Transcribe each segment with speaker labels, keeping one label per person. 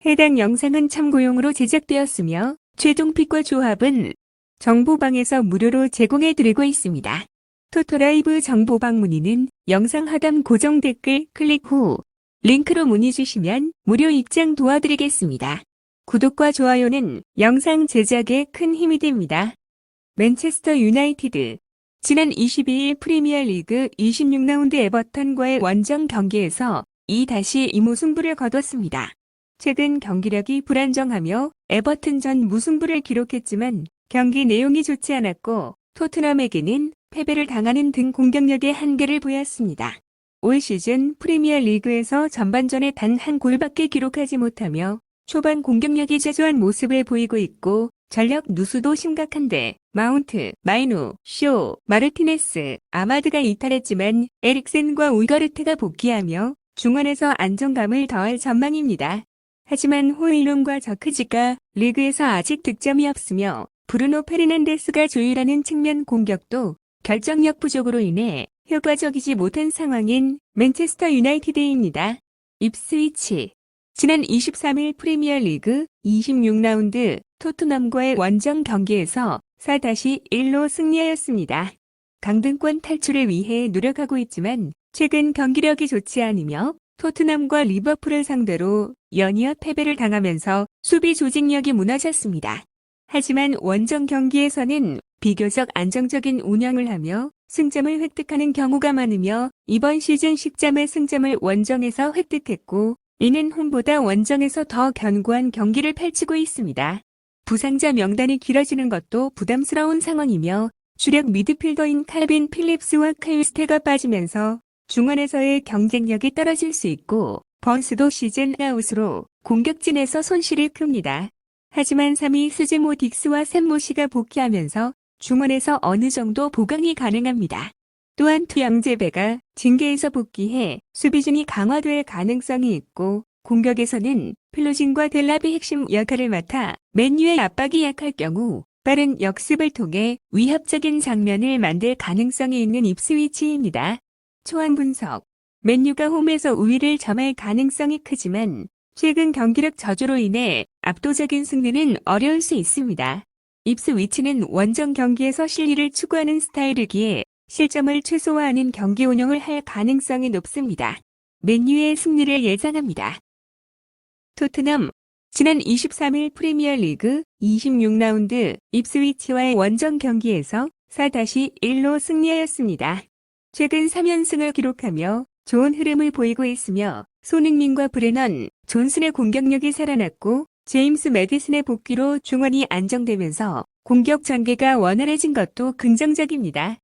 Speaker 1: 해당 영상은 참고용으로 제작되었으며 최종픽과 조합은 정보방에서 무료로 제공해드리고 있습니다. 토토라이브 정보방 문의는 영상 하단 고정 댓글 클릭 후 링크로 문의 주시면 무료 입장 도와드리겠습니다. 구독과 좋아요는 영상 제작에 큰 힘이 됩니다. 맨체스터 유나이티드 지난 22일 프리미어리그 26라운드 에버턴과의 원정 경기에서 2-2 무승부를 거뒀습니다. 최근 경기력이 불안정하며 에버튼전 무승부를 기록했지만 경기 내용이 좋지 않았고 토트넘에게는 패배를 당하는 등 공격력의 한계를 보였습니다. 올 시즌 프리미어리그에서 전반전에 단 한 골밖에 기록하지 못하며 초반 공격력이 저조한 모습을 보이고 있고 전력 누수도 심각한데 마운트, 마이누, 쇼, 마르티네스, 아마드가 이탈했지만 에릭센과 우이거르트가 복귀하며 중원에서 안정감을 더할 전망입니다. 하지만 호일룬과 저크지가 리그에서 아직 득점이 없으며 브루노 페르난데스가 조율하는 측면 공격도 결정력 부족으로 인해 효과적이지 못한 상황인 맨체스터 유나이티드입니다. 입스위치 지난 23일 프리미어리그 26라운드 토트넘과의 원정 경기에서 4-1로 승리하였습니다. 강등권 탈출을 위해 노력하고 있지만 최근 경기력이 좋지 않으며 토트넘과 리버풀을 상대로 연이어 패배를 당하면서 수비 조직력이 무너졌습니다. 하지만 원정 경기에서는 비교적 안정적인 운영을 하며 승점을 획득하는 경우가 많으며 이번 시즌 10점의 승점을 원정에서 획득했고 이는 홈보다 원정에서 더 견고한 경기를 펼치고 있습니다. 부상자 명단이 길어지는 것도 부담스러운 상황이며 주력 미드필더인 칼빈 필립스와 카일스테가 빠지면서 중원에서의 경쟁력이 떨어질 수 있고 번스도 시즌 아웃으로 공격진에서 손실이 큽니다. 하지만 3위 스즈모 딕스와 샘모시가 복귀하면서 중원에서 어느 정도 보강이 가능합니다. 또한 투양제베가 징계에서 복귀해 수비진이 강화될 가능성이 있고 공격에서는 필로진과 델랍이 핵심 역할을 맡아 맨유의 압박이 약할 경우 빠른 역습을 통해 위협적인 장면을 만들 가능성이 있는 입스위치입니다. 초안 분석 맨유가 홈에서 우위를 점할 가능성이 크지만 최근 경기력 저조로 인해 압도적인 승리는 어려울 수 있습니다. 입스위치는 원정 경기에서 실리를 추구하는 스타일이기에 실점을 최소화하는 경기 운영을 할 가능성이 높습니다. 맨유의 승리를 예상합니다. 토트넘 지난 23일 프리미어리그 26라운드 입스위치와의 원정 경기에서 4-1로 승리하였습니다. 최근 3연승을 기록하며 좋은 흐름을 보이고 있으며 손흥민과 브레넌, 존슨의 공격력이 살아났고 제임스 매디슨의 복귀로 중원이 안정되면서 공격 전개가 원활해진 것도 긍정적입니다.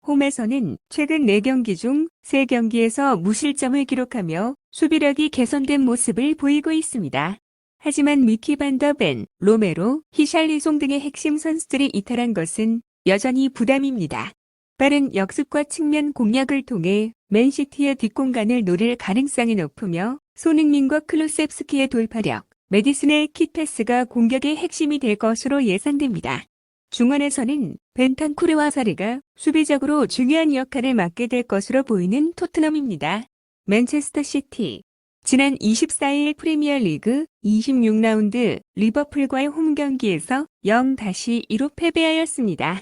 Speaker 1: 홈에서는 최근 4경기 중 3경기에서 무실점을 기록하며 수비력이 개선된 모습을 보이고 있습니다. 하지만 미키 반더 벤, 로메로, 히샬리송 등의 핵심 선수들이 이탈한 것은 여전히 부담입니다. 빠른 역습과 측면 공략을 통해 맨시티의 뒷공간을 노릴 가능성이 높으며 손흥민과 클루셉스키의 돌파력, 매디슨의 킥패스가 공격의 핵심이 될 것으로 예상됩니다. 중원에서는 벤탄쿠르와 사리가 수비적으로 중요한 역할을 맡게 될 것으로 보이는 토트넘입니다. 맨체스터 시티 지난 24일 프리미어리그 26라운드 리버풀과의 홈 경기에서 0-2로 패배하였습니다.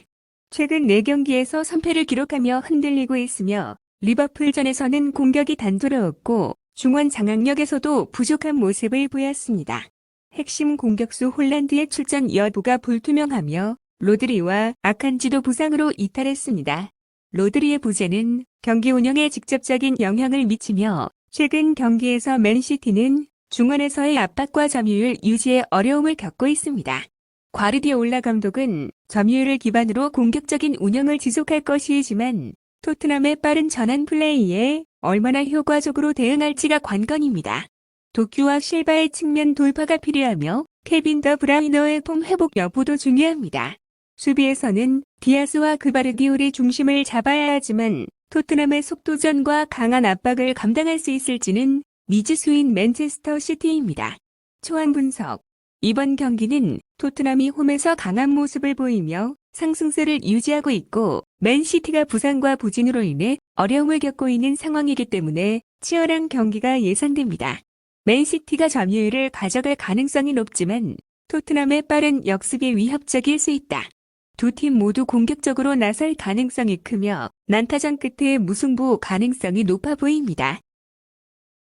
Speaker 1: 최근 4경기에서 선패를 기록하며 흔들리고 있으며 리버풀전에서는 공격이 단조로웠고 중원 장악력에서도 부족한 모습을 보였습니다. 핵심 공격수 홀란드의 출전 여부가 불투명하며 로드리와 아칸지도 부상으로 이탈했습니다. 로드리의 부재는 경기 운영에 직접적인 영향을 미치며 최근 경기에서 맨시티는 중원에서의 압박과 점유율 유지에 어려움을 겪고 있습니다. 과르디올라 감독은 점유율을 기반으로 공격적인 운영을 지속할 것이지만 토트넘의 빠른 전환 플레이에 얼마나 효과적으로 대응할지가 관건입니다. 도큐와 실바의 측면 돌파가 필요하며 케빈 더 브라이너의 폼 회복 여부도 중요합니다. 수비에서는 디아스와 그바르디올의 중심을 잡아야 하지만 토트넘의 속도전과 강한 압박을 감당할 수 있을지는 미지수인 맨체스터 시티입니다. 초안 분석 이번 경기는 토트넘이 홈에서 강한 모습을 보이며 상승세를 유지하고 있고 맨시티가 부상과 부진으로 인해 어려움을 겪고 있는 상황이기 때문에 치열한 경기가 예상됩니다. 맨시티가 점유율을 가져갈 가능성이 높지만 토트넘의 빠른 역습이 위협적일 수 있다. 두 팀 모두 공격적으로 나설 가능성이 크며 난타전 끝에 무승부 가능성이 높아 보입니다.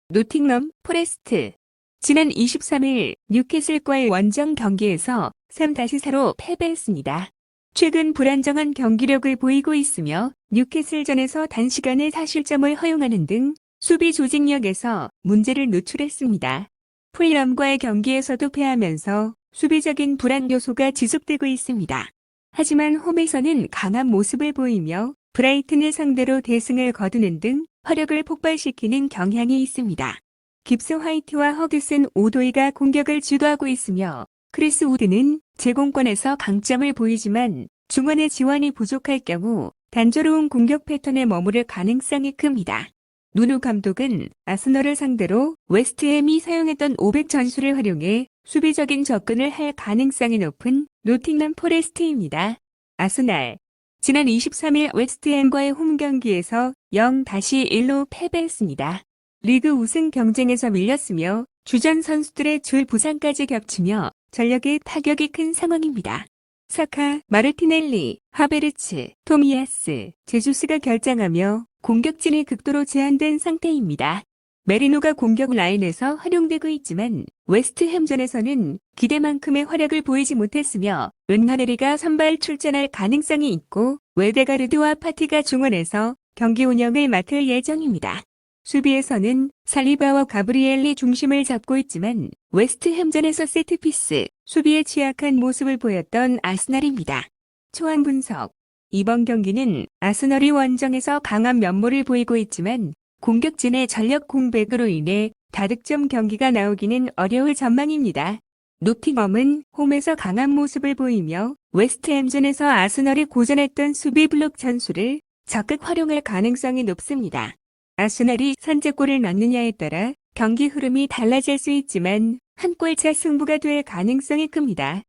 Speaker 1: 노팅엄 포레스트. 지난 23일 뉴캐슬과의 원정 경기에서 3-4로 패배했습니다. 최근 불안정한 경기력을 보이고 있으며 뉴캐슬전에서 단시간에 4실점을 허용하는 등 수비 조직력에서 문제를 노출했습니다. 풀럼과의 경기에서도 패하면서 수비적인 불안 요소가 지속되고 있습니다. 하지만 홈에서는 강한 모습을 보이며 브라이튼을 상대로 대승을 거두는 등 화력을 폭발시키는 경향이 있습니다. 깁스 화이트와 허드슨 오도이가 공격을 주도하고 있으며 크리스 우드는 제공권에서 강점을 보이지만 중원의 지원이 부족할 경우 단조로운 공격 패턴에 머무를 가능성이 큽니다. 누누 감독은 아스널을 상대로 웨스트햄이 사용했던 500 전술을 활용해 수비적인 접근을 할 가능성이 높은 노팅엄 포레스트입니다. 아스날. 지난 23일 웨스트햄과의 홈 경기에서 0-1로 패배했습니다. 리그 우승 경쟁에서 밀렸으며 주전 선수들의 줄 부상까지 겹치며 전력에 타격이 큰 상황입니다. 사카, 마르티넬리, 하베르츠, 토미야스, 제주스가 결장하며 공격진이 극도로 제한된 상태입니다. 메리노가 공격 라인에서 활용되고 있지만 웨스트햄전에서는 기대만큼의 활약을 보이지 못했으며 은하네리가 선발 출전할 가능성이 있고 웨데가르드와 파티가 중원에서 경기 운영을 맡을 예정입니다. 수비에서는 살리바와 가브리엘리 중심을 잡고 있지만 웨스트햄전에서 세트피스, 수비에 취약한 모습을 보였던 아스날입니다. 초안 분석. 이번 경기는 아스널이 원정에서 강한 면모를 보이고 있지만 공격진의 전력 공백으로 인해 다득점 경기가 나오기는 어려울 전망입니다. 노팅엄은 홈에서 강한 모습을 보이며 웨스트햄전에서 아스널이 고전했던 수비 블록 전술을 적극 활용할 가능성이 높습니다. 아스널이 선제골을 넣느냐에 따라 경기 흐름이 달라질 수 있지만 한 골차 승부가 될 가능성이 큽니다.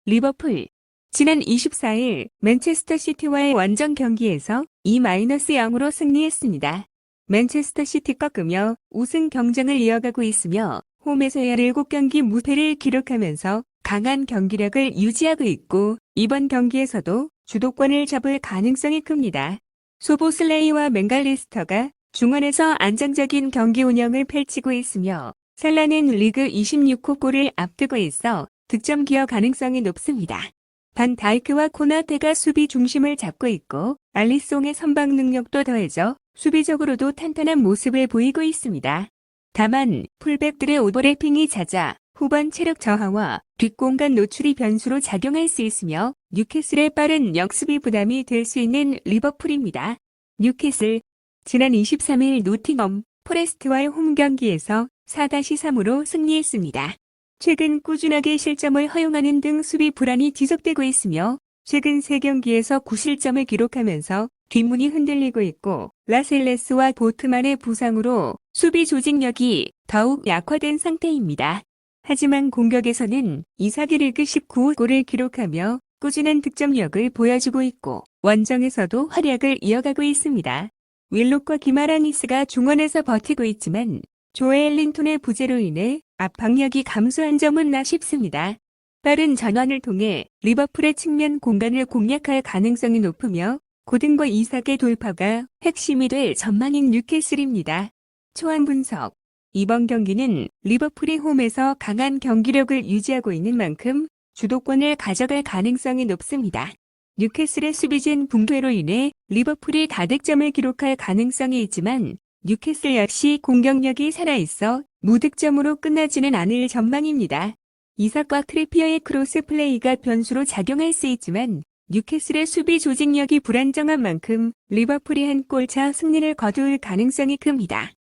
Speaker 1: 리버풀. 지난 24일 맨체스터 시티와의 원정 경기에서 2-0으로 승리했습니다. 맨체스터 시티 꺾으며 우승 경쟁을 이어가고 있으며 홈에서 17경기 무패를 기록하면서 강한 경기력을 유지하고 있고 이번 경기에서도 주도권을 잡을 가능성이 큽니다. 소보슬레이와 맹갈리스터가 중원에서 안정적인 경기 운영을 펼치고 있으며 살라는 리그 26호 골을 앞두고 있어 득점 기여 가능성이 높습니다. 반 다이크와 코나테가 수비 중심을 잡고 있고 알리송의 선방 능력도 더해져 수비적으로도 탄탄한 모습을 보이고 있습니다. 다만 풀백들의 오버래핑이 잦아 후반 체력 저하와 뒷공간 노출이 변수로 작용할 수 있으며 뉴캐슬의 빠른 역습이 부담이 될 수 있는 리버풀입니다. 뉴캐슬. 지난 23일 노팅엄 포레스트와의 홈 경기에서 4-3으로 승리했습니다. 최근 꾸준하게 실점을 허용하는 등 수비 불안이 지속되고 있으며 최근 3경기에서 9실점을 기록하면서 뒷문이 흔들리고 있고 라셀레스와 보트만의 부상으로 수비 조직력이 더욱 약화된 상태입니다. 하지만 공격에서는 이삭이 리그 19골을 기록하며 꾸준한 득점력을 보여주고 있고 원정에서도 활약을 이어가고 있습니다. 윌록과 기마라니스가 중원에서 버티고 있지만 조엘 린톤의 부재로 인해 압박력이 감소한 점은 아쉽습니다. 빠른 전환을 통해 리버풀의 측면 공간을 공략할 가능성이 높으며 고든과 이삭의 돌파가 핵심이 될 전망인 뉴캐슬입니다. 초안 분석. 이번 경기는 리버풀이 홈에서 강한 경기력을 유지하고 있는 만큼 주도권을 가져갈 가능성이 높습니다. 뉴캐슬의 수비진 붕괴로 인해 리버풀이 다득점을 기록할 가능성이 있지만 뉴캐슬 역시 공격력이 살아있어 무득점으로 끝나지는 않을 전망입니다. 이삭과 트리피어의 크로스 플레이가 변수로 작용할 수 있지만 뉴캐슬의 수비 조직력이 불안정한 만큼 리버풀이 한 골차 승리를 거둘 가능성이 큽니다.